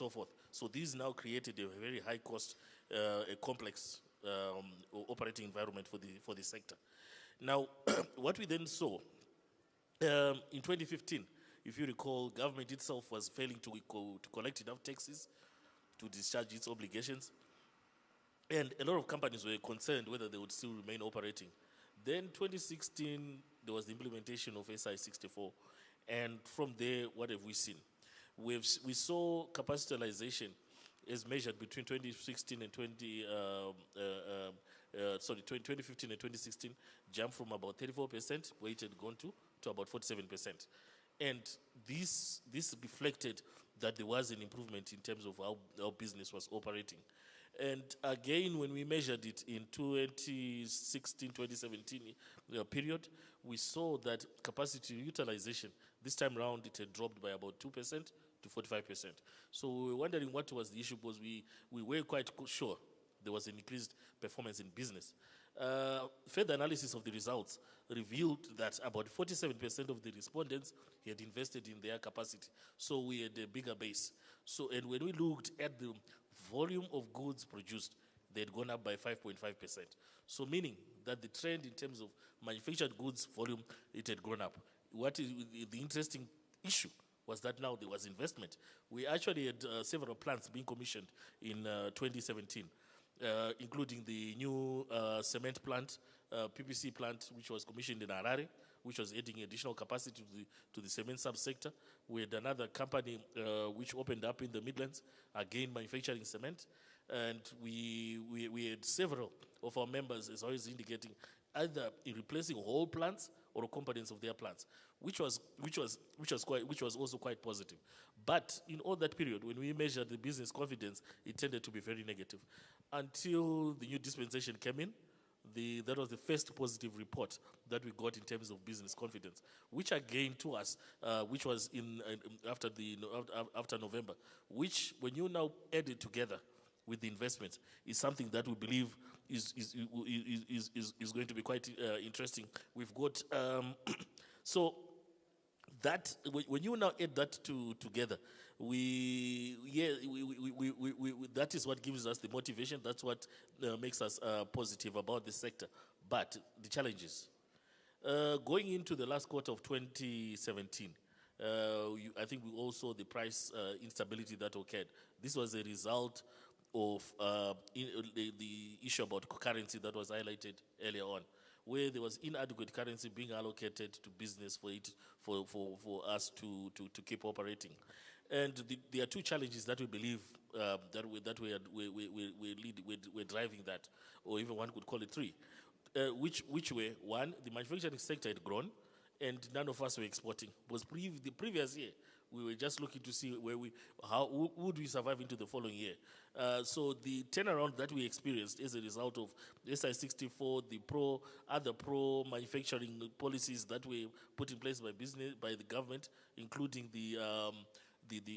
so forth. So these now created a very high cost, a complex operating environment for the sector. Now, what we then saw in 2015, if you recall, government itself was failing to collect enough taxes to discharge its obligations. And a lot of companies were concerned whether they would still remain operating. Then 2016, there was the implementation of SI64. And from there, what have we seen? We saw capacitalization as measured between 2016 and 2015 and 2016 jump from about 34%, where it had gone to about 47%. And this reflected that there was an improvement in terms of how business was operating. And again, when we measured it in 2016-2017 period, we saw that capacity utilization, this time around, it had dropped by about 2% to 45%. So we were wondering what was the issue, because we were quite sure there was an increased performance in business. Further analysis of the results revealed that about 47% of the respondents had invested in their capacity. So we had a bigger base. So, and when we looked at the volume of goods produced, they had gone up by 5.5%. So meaning that the trend in terms of manufactured goods volume, it had gone up. What is the interesting issue was that now there was investment. We actually had several plants being commissioned in 2017. Including the new cement plant, PPC plant, which was commissioned in Harare, which was adding additional capacity to the cement subsector. We had another company which opened up in the Midlands, again manufacturing cement. And we had several of our members, as always indicating, either in replacing whole plants or components of their plants, which was also quite positive. But in all that period, when we measured the business confidence, it tended to be very negative. Until the new dispensation came in, that was the first positive report that we got in terms of business confidence, which again to us, which was after November, which when you now add it together with the investment, is something that we believe is going to be quite interesting. We've got so that when you now add that together, that is what gives us the motivation. That's what makes us positive about the sector. But the challenges going into the last quarter of 2017, I think we all saw the price instability that occurred. This was a result of the issue about currency that was highlighted earlier on, where there was inadequate currency being allocated to business for us to keep operating. And there are two challenges that we believe that we're driving that, or even one could call it three, which were, one, the manufacturing sector had grown, and none of us were exporting. Because the previous year, we were just looking to see how would we survive into the following year. So the turnaround that we experienced as a result of SI64, other pro manufacturing policies that were put in place by the government, including the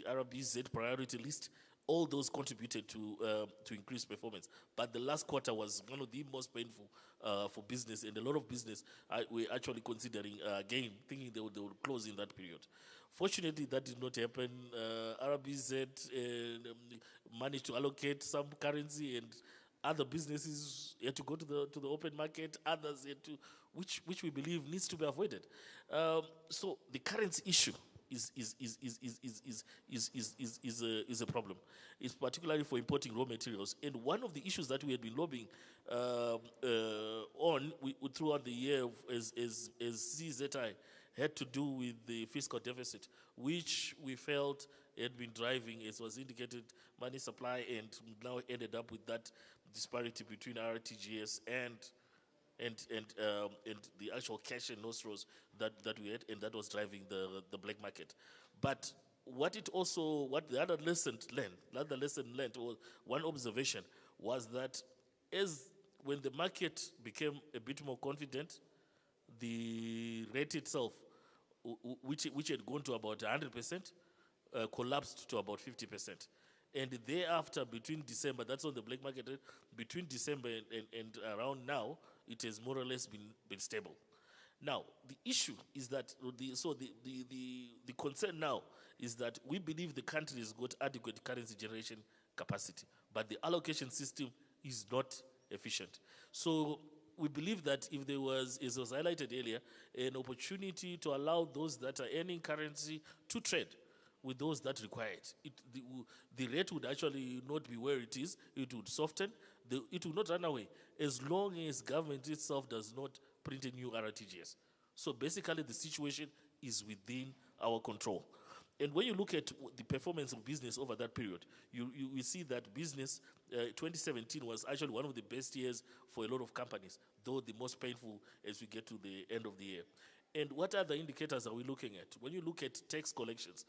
RBZ priority list, all those contributed to increased performance. But the last quarter was one of the most painful for business, and a lot of business were actually considering, again, thinking they would close in that period. Fortunately, that did not happen. RBZ managed to allocate some currency, and other businesses had to go to the open market. Others had to, which we believe needs to be avoided. So the currency issue is a problem. It's particularly for importing raw materials. And one of the issues that we had been lobbying throughout the year as ZZI had to do with the fiscal deficit, which we felt had been driving, as was indicated, money supply, and now ended up with that disparity between RTGS and the actual cash and nostros that we had, and that was driving the black market. But what the other lesson learned, or one observation, was that when the market became a bit more confident, the rate itself, which had gone to about 100%, collapsed to about 50%. And thereafter, between December, that's on the black market rate, between December and around now, it has more or less been stable. Now, the issue is that, the concern now is that we believe the country has got adequate currency generation capacity, but the allocation system is not efficient. So we believe that if there was, as was highlighted earlier, an opportunity to allow those that are earning currency to trade with those that require it, the rate would actually not be where it is. It would soften. It will not run away as long as government itself does not print a new RTGS. So basically the situation is within our control. And when you look at the performance of business over that period, you see that business, 2017 was actually one of the best years for a lot of companies, though the most painful as we get to the end of the year. And what other indicators are we looking at? When you look at tax collections,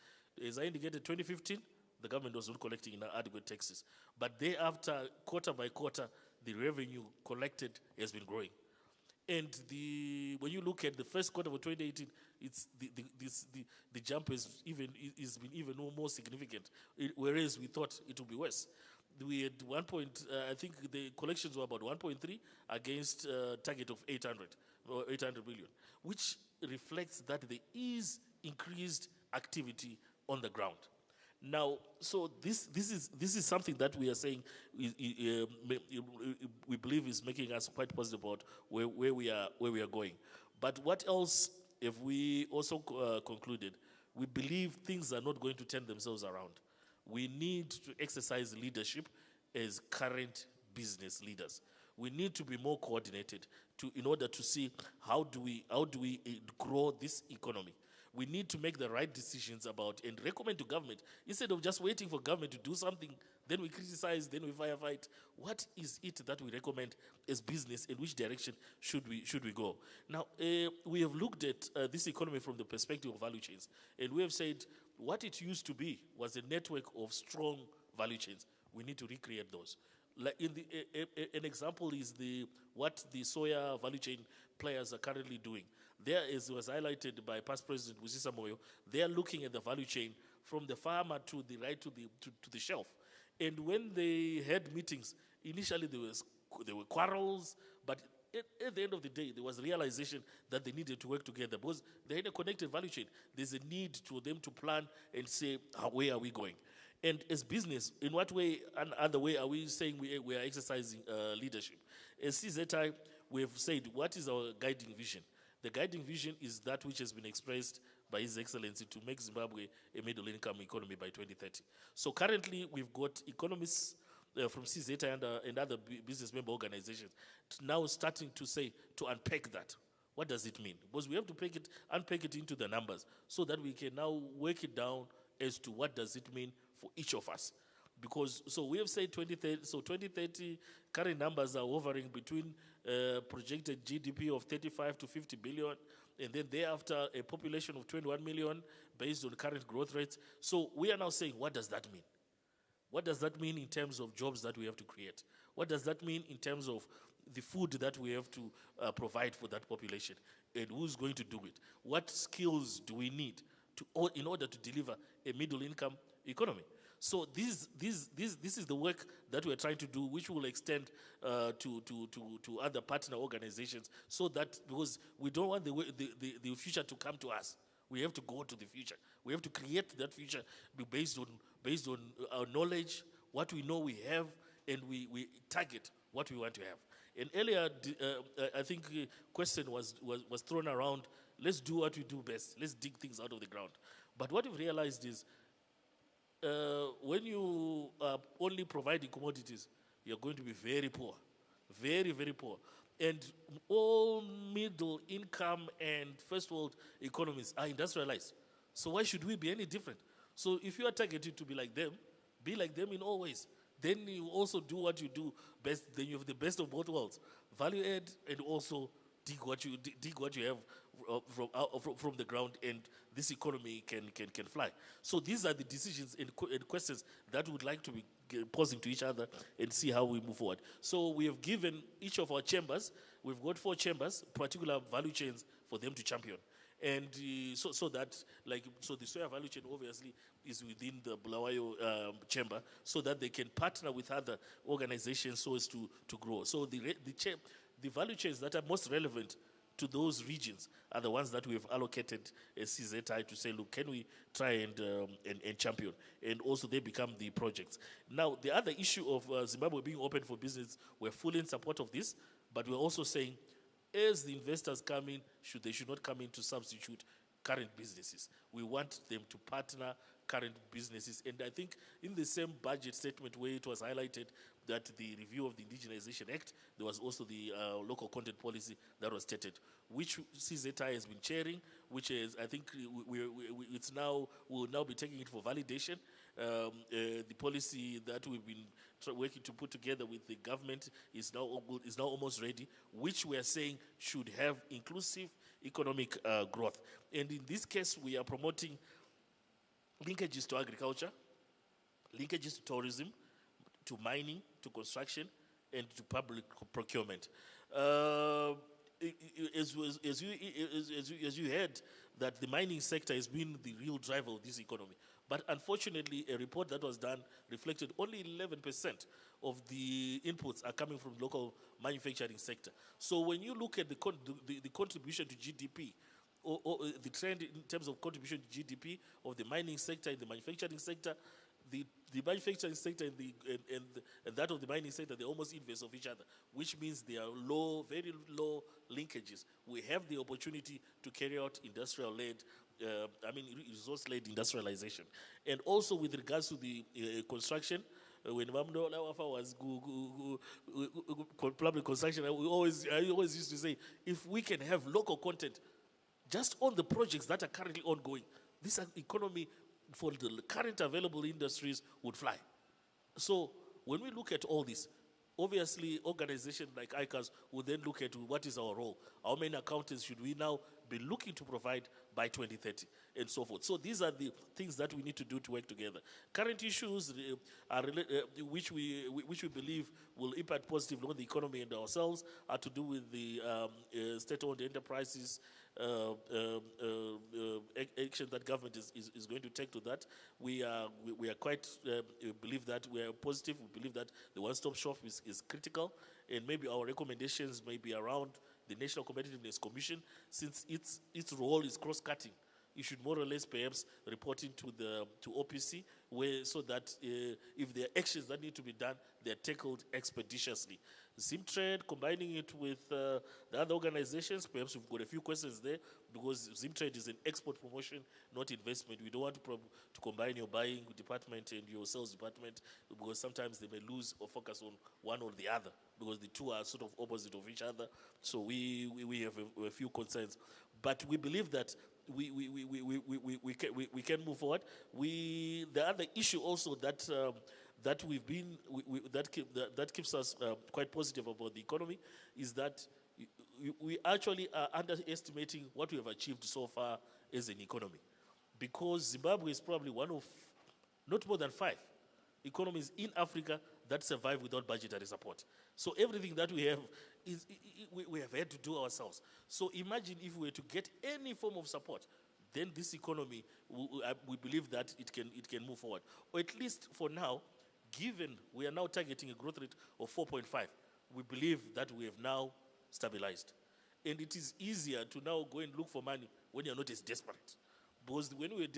as I indicated, 2015, the government was not collecting adequate taxes. But thereafter, quarter by quarter, the revenue collected has been growing. And when you look at the first quarter of 2018, it's the jump has been even more significant, whereas we thought it would be worse. We had I think the collections were about 1.3 against a target of 800 million, which reflects that there is increased activity on the ground. Now, so this is something that we are saying we believe is making us quite positive about where we are going. But what else have we also concluded? We believe things are not going to turn themselves around. We need to exercise leadership as current business leaders. We need to be more coordinated in order to see how do we grow this economy. We need to make the right decisions about and recommend to government, instead of just waiting for government to do something, then we criticize, then we firefight. What is it that we recommend as business, in which direction should we go? Now, we have looked at this economy from the perspective of value chains, and we have said what it used to be was a network of strong value chains. We need to recreate those. Like an example is what the soya value chain players are currently doing. There, as was highlighted by past President Busisa Moyo, they are looking at the value chain from the farmer to the shelf. And when they had meetings, initially there were quarrels, but at the end of the day, there was realization that they needed to work together because they had a connected value chain. There's a need for them to plan and say, where are we going? And as business, in what way and other way are we saying we are exercising leadership? As CZI, we have said, what is our guiding vision? The guiding vision is that which has been expressed by His Excellency to make Zimbabwe a middle-income economy by 2030. So currently, we've got economists from CZI and other business member organizations now starting to unpack that. What does it mean? Because we have to unpack it into the numbers so that we can now work it down as to what does it mean for each of us. Because, so we have said 2030, so 2030 current numbers are hovering between projected GDP of 35 to 50 billion, and then thereafter a population of 21 million based on current growth rates. So we are now saying, what does that mean? What does that mean in terms of jobs that we have to create? What does that mean in terms of the food that we have to provide for that population? And who's going to do it? What skills do we need in order to deliver a middle-income economy? So this is the work that we're trying to do, which will extend to other partner organizations, so that, because we don't want the future to come to us. We have to go to the future. We have to create that future based on our knowledge, what we know we have, and we target what we want to have. And earlier, I think a question was thrown around, let's do what we do best. Let's dig things out of the ground. But what we've realized is, when you are only providing commodities, you're going to be very poor, very, very poor. And all middle income and first world economies are industrialized. So why should we be any different? So if you are targeted to be like them in all ways. Then you also do what you do best. Then you have the best of both worlds: value add, and also dig what you have from the ground, and this economy can fly. So these are the decisions and questions that we would like to be posing to each other and see how we move forward. So we have given each of our chambers, we've got 4 chambers, particular value chains for them to champion. And so the soya value chain obviously is within the Bulawayo chamber, so that they can partner with other organizations so as to grow. So the value chains that are most relevant to those regions are the ones that we have allocated as CZI to say, look, can we try and champion? And also they become the projects. Now, the other issue of Zimbabwe being open for business, we're fully in support of this, but we're also saying, as the investors come in, they should not come in to substitute current businesses. We want them to partner current businesses. And I think in the same budget statement where it was highlighted that the review of the Indigenization Act, there was also the local content policy that was stated, which CZI has been chairing, which is, I think we'll now be taking it for validation. The policy that we've been working to put together with the government is now almost ready, which we are saying should have inclusive economic growth. And in this case, we are promoting linkages to agriculture, linkages to tourism, to mining, to construction, and to public procurement. As you heard, that the mining sector has been the real driver of this economy. But unfortunately, a report that was done reflected only 11% of the inputs are coming from local manufacturing sector. So when you look at the contribution to GDP, or the trend in terms of contribution to GDP of the mining sector and the manufacturing sector, the manufacturing sector and that of the mining sector, they're almost inverse of each other, which means they are low, very low linkages. We have the opportunity to carry out industrial-led, resource-led industrialization. And also with regards to the construction, when Mamdo Lawafa was public construction, I always used to say, if we can have local content just on the projects that are currently ongoing, this economy for the current available industries would fly. So when we look at all this, obviously organizations like ICAZ will then look at what is our role. How many accountants should we now be looking to provide by 2030 and so forth. So these are the things that we need to do to work together. Current issues which we believe will impact positively on the economy and ourselves are to do with the state-owned enterprises, action that government is going to take to that. We are quite believe that we are positive. We believe that the one-stop shop is critical, and maybe our recommendations may be around the National Competitiveness Commission, since its role is cross-cutting. You should more or less perhaps reporting to OPC, so that if there are actions that need to be done, they are tackled expeditiously. ZimTrade, combining it with the other organizations, perhaps we've got a few questions there, because ZimTrade is an export promotion, not investment. We don't want to combine your buying department and your sales department, because sometimes they may lose or focus on one or the other, because the two are sort of opposite of each other. So we have a few concerns. But we believe that we can move forward. The other issue also that keeps us quite positive about the economy is that we actually are underestimating what we have achieved so far as an economy, because Zimbabwe is probably one of not more than 5 economies in Africa that survive without budgetary support. So everything that we have we have had to do ourselves. So imagine if we were to get any form of support, then this economy, we believe that it can move forward. Or at least for now, given we are now targeting a growth rate of 4.5, we believe that we have now stabilized. And it is easier to now go and look for money when you're not as desperate. Because when we're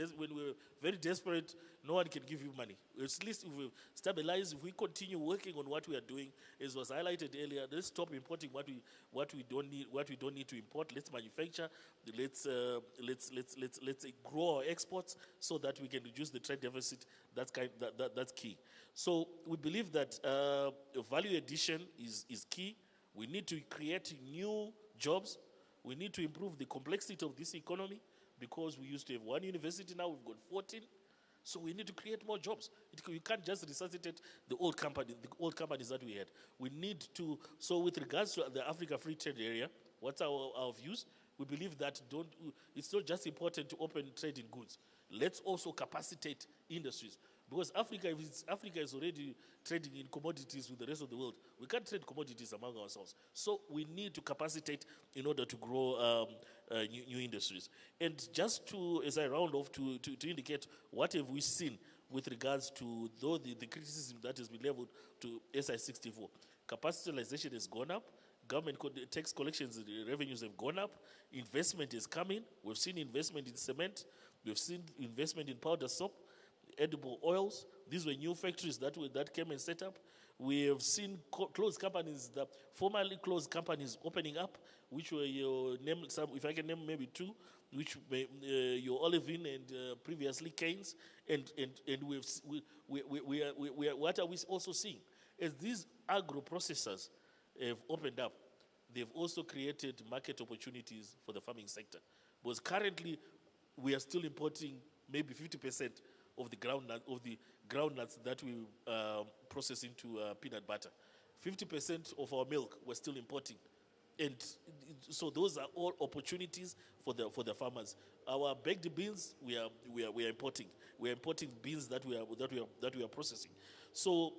very desperate, no one can give you money. At least if we stabilize, if we continue working on what we are doing, as was highlighted earlier, let's stop importing what we don't need to import. Let's manufacture. Let's grow our exports so that we can reduce the trade deficit. That's key. So we believe that value addition is key. We need to create new jobs. We need to improve the complexity of this economy, because we used to have 1 university, now we've got 14. So we need to create more jobs. You can't just resuscitate the old companies that we had. We need to, so with regards to the Africa Free Trade Area, what's our views? We believe that it's not just important to open trade in goods. Let's also capacitate industries. Because Africa is already trading in commodities with the rest of the world. We can't trade commodities among ourselves. So we need to capacitate in order to grow new industries. And just to, as I round off, to indicate what have we seen with regards to the criticism that has been leveled to SI64. Capacity utilization has gone up. tax collections revenues have gone up. Investment is coming. We've seen investment in cement. We've seen investment in powder soap, edible oils. These were new factories that came and set up. We have seen closed companies, the formerly closed companies opening up, which were your name. If I can name maybe two, which your Olivine and previously Keynes, and what are we also seeing? As these agro processors have opened up, they've also created market opportunities for the farming sector. Because currently, we are still importing maybe 50% of the groundnuts that we process into peanut butter. 50% of our milk we're still importing, and so those are all opportunities for the farmers. Our baked beans we are importing. We are importing beans that we are processing. So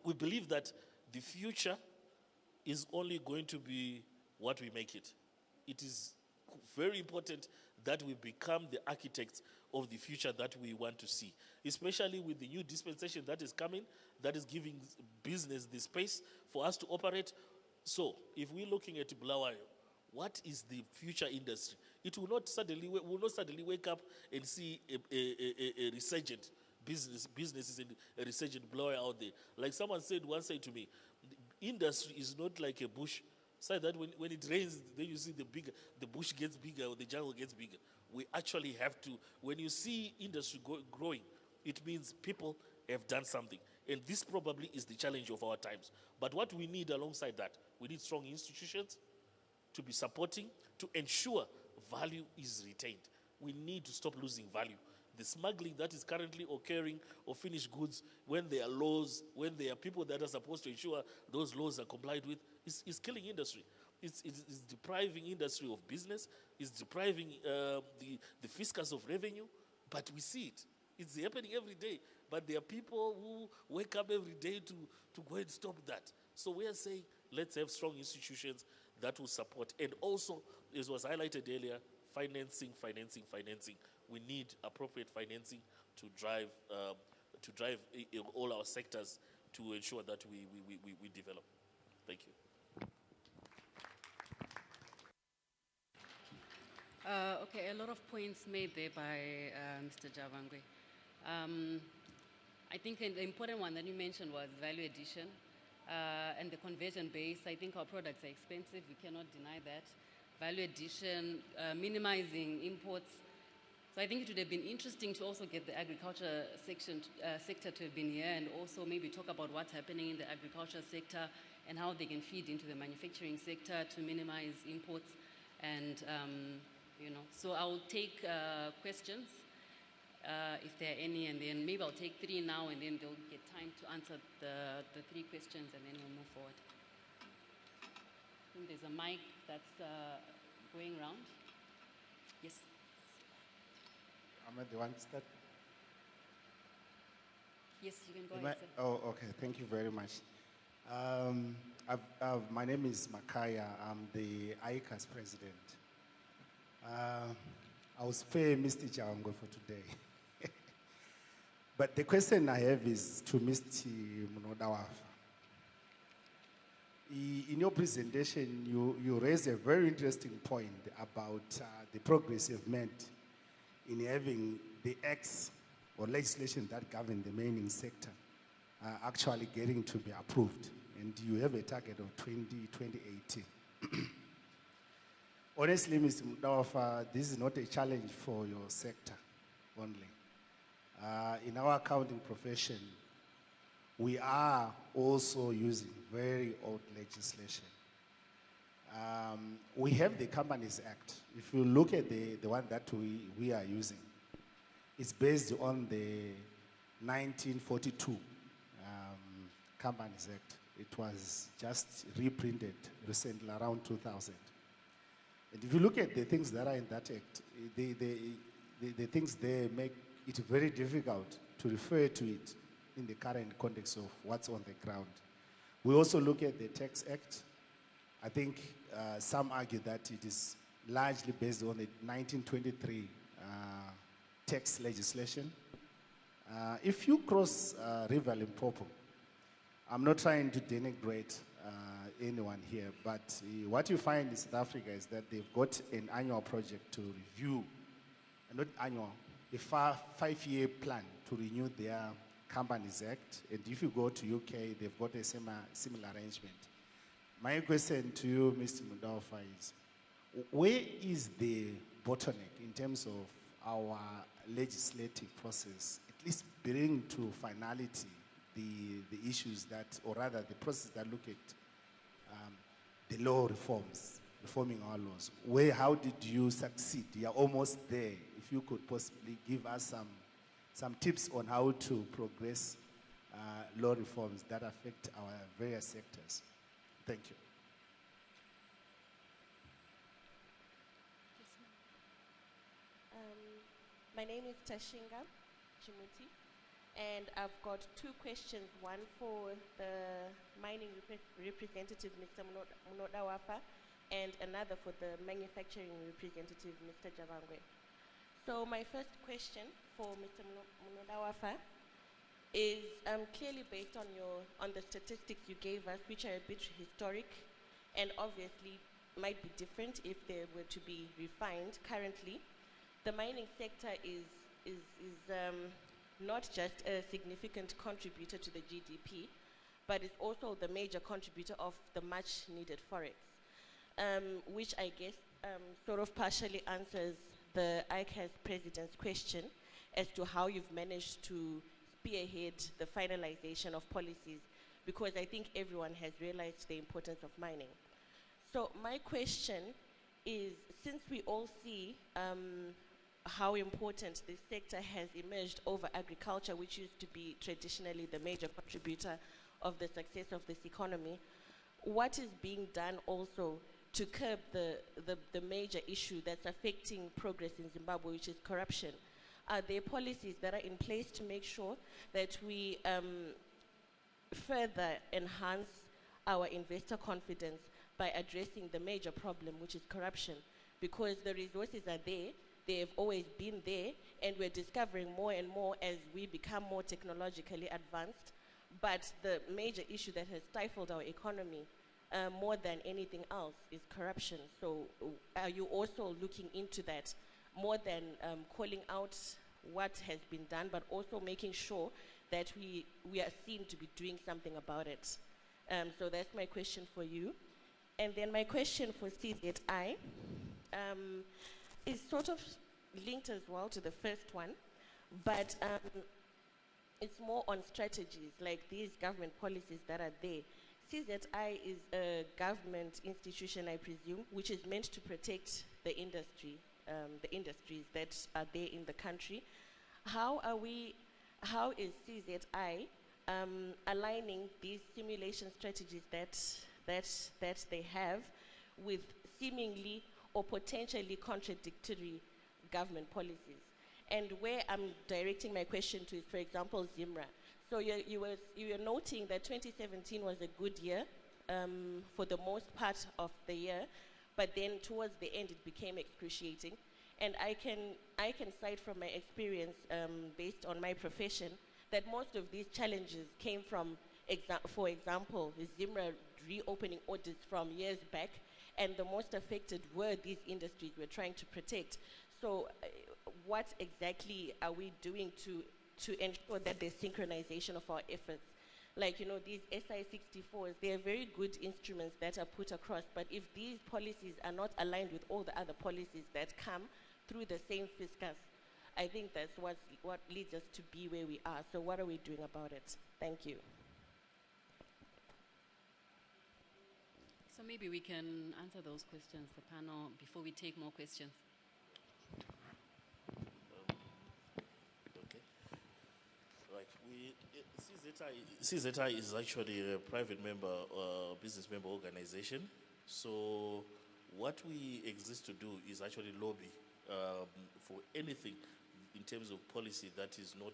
we believe that the future is only going to be what we make it. It is very important that we become the architects of the future that we want to see, especially with the new dispensation that is coming, that is giving business the space for us to operate. So if we're looking at Bulawayo, what is the future industry? It will not suddenly wake up and see a resurgent businesses and a resurgent Bulawayo out there. Like someone once said to me, the industry is not like a bush. So that when it rains, then you see the bush gets bigger or the jungle gets bigger. We actually have to, when you see industry growing, it means people have done something. And this probably is the challenge of our times. But what we need alongside that, we need strong institutions to be supporting, to ensure value is retained. We need to stop losing value. The smuggling that is currently occurring of finished goods, when there are laws, when there are people that are supposed to ensure those laws are complied with, is killing industry. It's depriving industry of business. It's depriving the fiscus of revenue. But we see it. It's happening every day. But there are people who wake up every day to go and stop that. So we are saying, let's have strong institutions that will support. And also, as was highlighted earlier, financing. We need appropriate financing to drive all our sectors to ensure that we develop. Thank you. Okay, a lot of points made there by Mr. Javangwe. I think the important one that you mentioned was value addition and the conversion base. I think our products are expensive. We cannot deny that. Value addition, minimizing imports. So I think it would have been interesting to also get the agriculture sector to have been here and also maybe talk about what's happening in the agriculture sector and how they can feed into the manufacturing sector to minimize imports. And, so I'll take questions if there are any, and then maybe I'll take 3 now, and then they'll get time to answer the 3 questions, and then we'll move forward. I think there's a mic that's going around. Yes. Am I the one to start? Yes, you can go ahead, sir. Oh, okay. Thank you very much. My name is Makaya. I'm the ICAZ president. I will spare Mr. Javangwe for today. But the question I have is to Mr. Munodawafa. In your presentation, you raised a very interesting point about the progress you've made in having the acts or legislation that govern the mining sector actually getting to be approved. And you have a target of 2018. Honestly, Mr. Mudawafa, this is not a challenge for your sector only. In our accounting profession, we are also using very old legislation. We have the Companies Act. If you look at the one that we are using, it's based on the 1942 Companies Act. It was just reprinted recently around 2000. And if you look at the things that are in that act, the things there make it very difficult to refer to it in the current context of what's on the ground. We also look at the Tax Act. I think some argue that it is largely based on the 1923 tax legislation. If you cross River Limpopo, I'm not trying to denigrate anyone here, but what you find in South Africa is that they've got an annual project to review, not annual, a 5-year plan to renew their Companies Act. And if you go to UK, they've got a similar arrangement. My question to you, Mr. Mudawafa, is where is the bottleneck in terms of our legislative process, at least bring to finality the issues that, or rather the process that look at the law reforms, reforming our laws? How did you succeed? You're almost there. If you could possibly give us some tips on how to progress law reforms that affect our various sectors. Thank you. My name is Tashinga Chimuti, and I've got two questions, one for the mining representative, Mr. Mudawafa, and another for the manufacturing representative, Mr. Javangwe. So my first question for Mr. Mudawafa is clearly based on the statistics you gave us, which are a bit historic and obviously might be different if they were to be refined currently. The mining sector is not just a significant contributor to the GDP, but it's also the major contributor of the much needed forex, which I guess sort of partially answers the ICAZ president's question as to how you've managed to spearhead the finalization of policies, because I think everyone has realized the importance of mining. So my question is, since we all see how important this sector has emerged over agriculture, which used to be traditionally the major contributor of the success of this economy, what is being done also to curb the major issue that's affecting progress in Zimbabwe, which is corruption? Are there policies that are in place to make sure that we further enhance our investor confidence by addressing the major problem, which is corruption? Because the resources are there, they've always been there, and we're discovering more and more as we become more technologically advanced. But the major issue that has stifled our economy more than anything else is corruption. So are you also looking into that, more than calling out what has been done, but also making sure that we are seen to be doing something about it? So that's my question for you. And then my question for CZI is sort of linked as well to the first one, but it's more on strategies, like these government policies that are there. CZI is a government institution, I presume, which is meant to protect the industry, the industries that are there in the country. How is CZI aligning these simulation strategies that they have with seemingly or potentially contradictory government policies? And where I'm directing my question to is, for example, ZIMRA. So you were noting that 2017 was a good year for the most part of the year, but then towards the end it became excruciating. And I can cite from my experience, based on my profession, that most of these challenges came from, for example, ZIMRA reopening orders from years back, and the most affected were these industries we're trying to protect. So what exactly are we doing to ensure that there's synchronization of our efforts? Like, you know, these SI64s, they're very good instruments that are put across, but if these policies are not aligned with all the other policies that come through the same fiscus, I think that's what leads us to be where we are. So what are we doing about it? Thank you. So maybe we can answer those questions, the panel, before we take more questions. Okay. Right. CZI is actually a private member, business member organization. So what we exist to do is actually lobby for anything in terms of policy that is not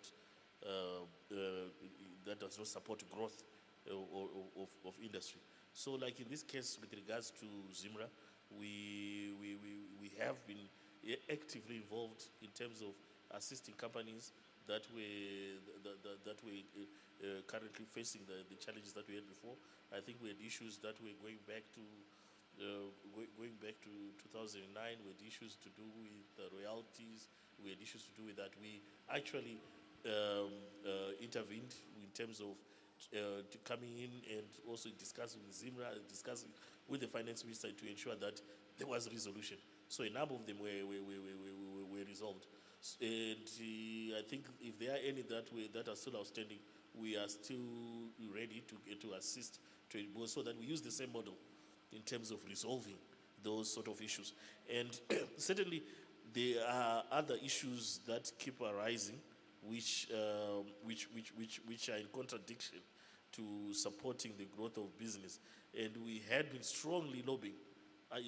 that does not support growth of industry. So, like in this case, with regards to ZIMRA, we have been actively involved in terms of assisting companies that we currently facing the challenges that we had before. I think we had issues that were going back to 2009. We had issues to do with royalties. We had issues to do with that. We actually intervened in terms of coming in and also discussing with Zimra, discussing with the finance minister to ensure that there was resolution. So a number of them were resolved. And I think if there are any that are still outstanding, we are still ready to assist so that we use the same model in terms of resolving those sort of issues. And certainly there are other issues that keep arising, which are in contradiction to supporting the growth of business. And we had been strongly lobbying,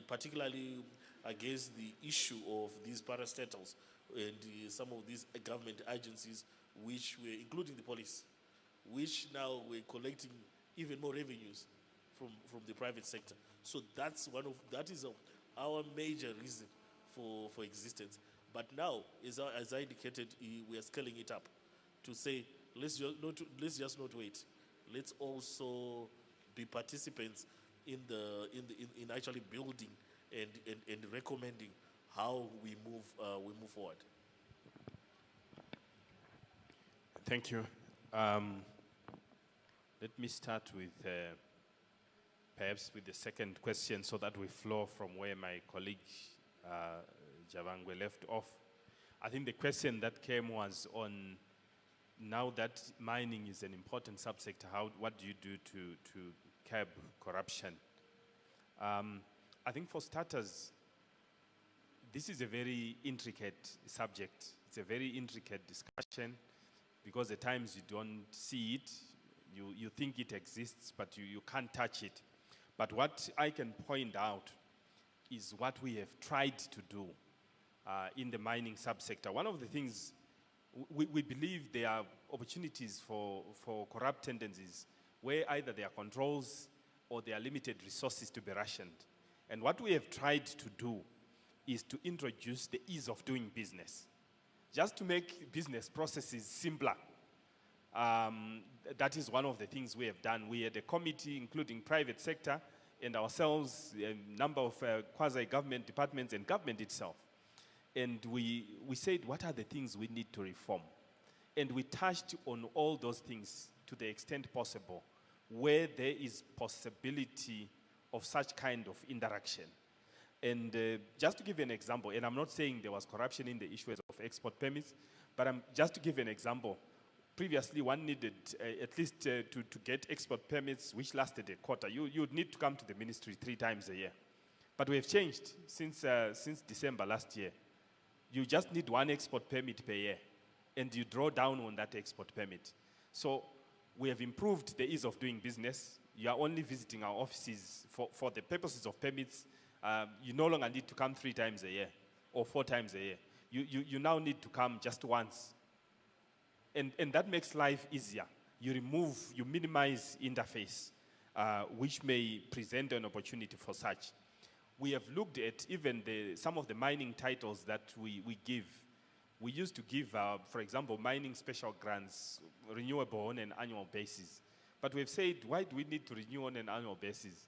particularly against the issue of these parastatals and some of these government agencies, which were, including the police, which now we're collecting even more revenues from the private sector. So that is our major reason for existence. But now, as I indicated, we are scaling it up to say, let's just not wait. Let's also be participants in actually building and recommending how we move forward. Thank you. Let me start with perhaps with the second question, so that we flow from where my colleague Javangwe left off. I think the question that came was on, now that mining is an important subsector, what do you do to curb corruption? I think for starters, this is a very intricate subject. It's a very intricate discussion, because at times you don't see it, you think it exists, but you can't touch it. But what I can point out is what we have tried to do in the mining subsector. One of the things, we believe there are opportunities for corrupt tendencies where either there are controls or there are limited resources to be rationed. And what we have tried to do is to introduce the ease of doing business, just to make business processes simpler. That is one of the things we have done. We had a committee, including private sector and ourselves, a number of quasi-government departments and government itself. And we said, what are the things we need to reform? And we touched on all those things to the extent possible, where there is possibility of such kind of interaction. And just to give you an example, and I'm not saying there was corruption in the issues of export permits, but just to give you an example, previously one needed at least to get export permits which lasted a quarter. You would need to come to the ministry 3 times a year. But we have changed since December last year. You just need 1 export permit per year, and you draw down on that export permit. So we have improved the ease of doing business. You are only visiting our offices for the purposes of permits. You no longer need to come 3 times a year or 4 times a year. You now need to come just once. And that makes life easier. You minimize interface, which may present an opportunity for such. We have looked at even some of the mining titles that we give. We used to give, for example, mining special grants, renewable on an annual basis. But we've said, why do we need to renew on an annual basis?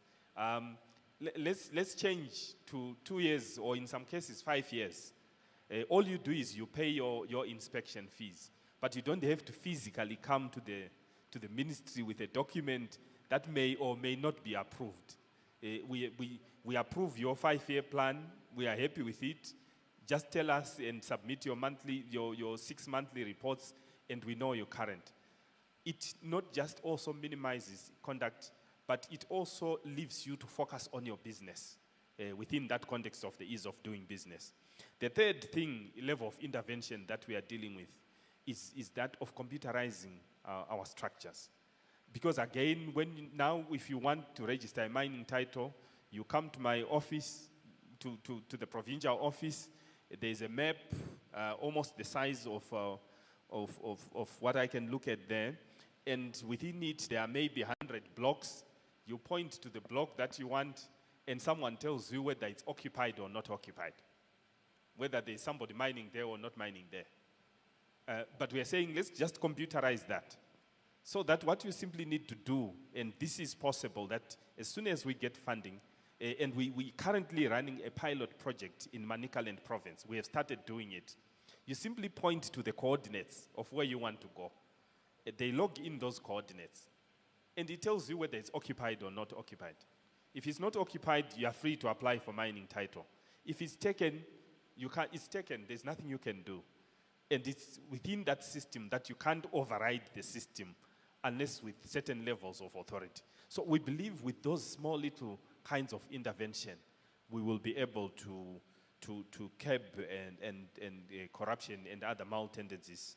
Let's change to 2 years, or in some cases 5 years. All you do is you pay your inspection fees, but you don't have to physically come to the ministry with a document that may or may not be approved. We approve your 5-year plan. We are happy with it. Just tell us and submit your 6 monthly reports, and we know you're current. It not just also minimizes conduct, but it also leaves you to focus on your business within that context of the ease of doing business. The third level of intervention that we are dealing with is that of computerizing our structures. Because again, if you want to register a mining title, you come to my office, to the provincial office. There's a map, almost the size of what I can look at there. And within it, there are maybe 100 blocks. You point to the block that you want, and someone tells you whether it's occupied or not occupied, whether there's somebody mining there or not mining there. But we are saying let's just computerize that. So that what you simply need to do, and this is possible, that as soon as we get funding, and we currently running a pilot project in Manicaland province, we have started doing it. You simply point to the coordinates of where you want to go. They log in those coordinates, and it tells you whether it's occupied or not occupied. If it's not occupied, you are free to apply for mining title. If it's taken, it's taken, there's nothing you can do. And it's within that system that you can't override the system unless with certain levels of authority. So we believe with those small little kinds of intervention, we will be able to curb and corruption and other maltendencies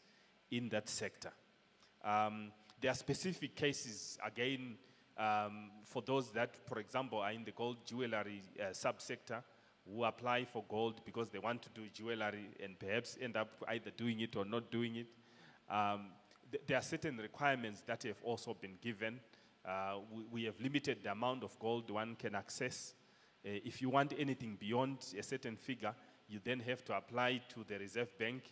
in that sector. There are specific cases, again, for those that, for example, are in the gold jewelry subsector, who apply for gold because they want to do jewelry and perhaps end up either doing it or not doing it. There are certain requirements that have also been given. We have limited the amount of gold one can access. If you want anything beyond a certain figure, you then have to apply to the Reserve Bank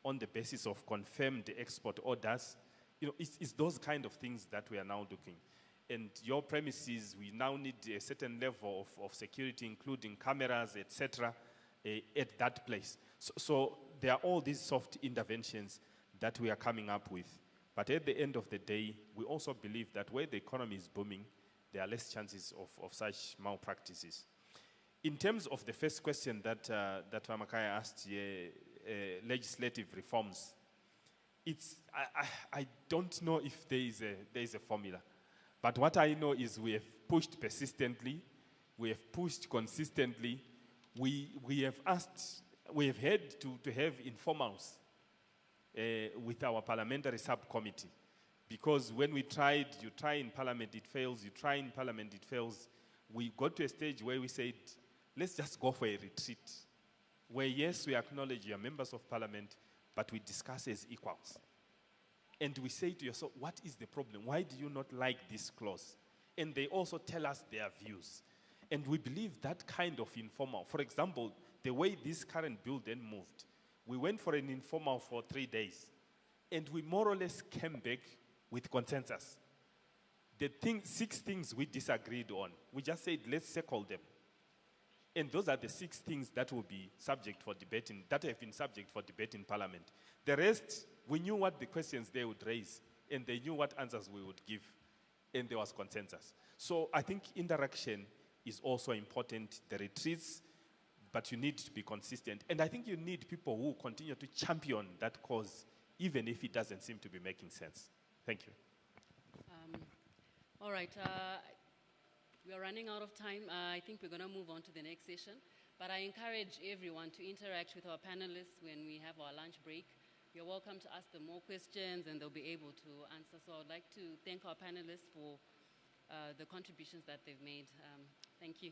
on the basis of confirmed export orders. You know, it's those kind of things that we are now looking. And your premises, we now need a certain level of security, including cameras, etc., at that place. So there are all these soft interventions that we are coming up with. But at the end of the day, we also believe that where the economy is booming, there are less chances of such malpractices. In terms of the first question that Ramakaya asked, legislative reforms, I don't know if there is a formula. But what I know is we have pushed persistently, we have pushed consistently, we have had to have informals with our parliamentary subcommittee. Because when we tried, you try in parliament, it fails, you try in parliament, it fails. We got to a stage where we said, let's just go for a retreat, where yes, we acknowledge you are members of parliament, but we discuss as equals. And we say to yourself, what is the problem? Why do you not like this clause? And they also tell us their views. And we believe that kind of informal, for example, the way this current bill then moved, we went for an informal for 3 days, and we more or less came back with consensus. The 6 things we disagreed on, we just said, let's circle them. And those are the 6 things that will be subject for debate, that have been subject for debate in Parliament. The rest, we knew what the questions they would raise, and they knew what answers we would give, and there was consensus. So I think interaction is also important, the retreats, but you need to be consistent. And I think you need people who continue to champion that cause, even if it doesn't seem to be making sense. Thank you. All right. We are running out of time. I think we're going to move on to the next session. But I encourage everyone to interact with our panelists when we have our lunch break. You're welcome to ask them more questions, and they'll be able to answer. So I'd like to thank our panelists for the contributions that they've made. Thank you.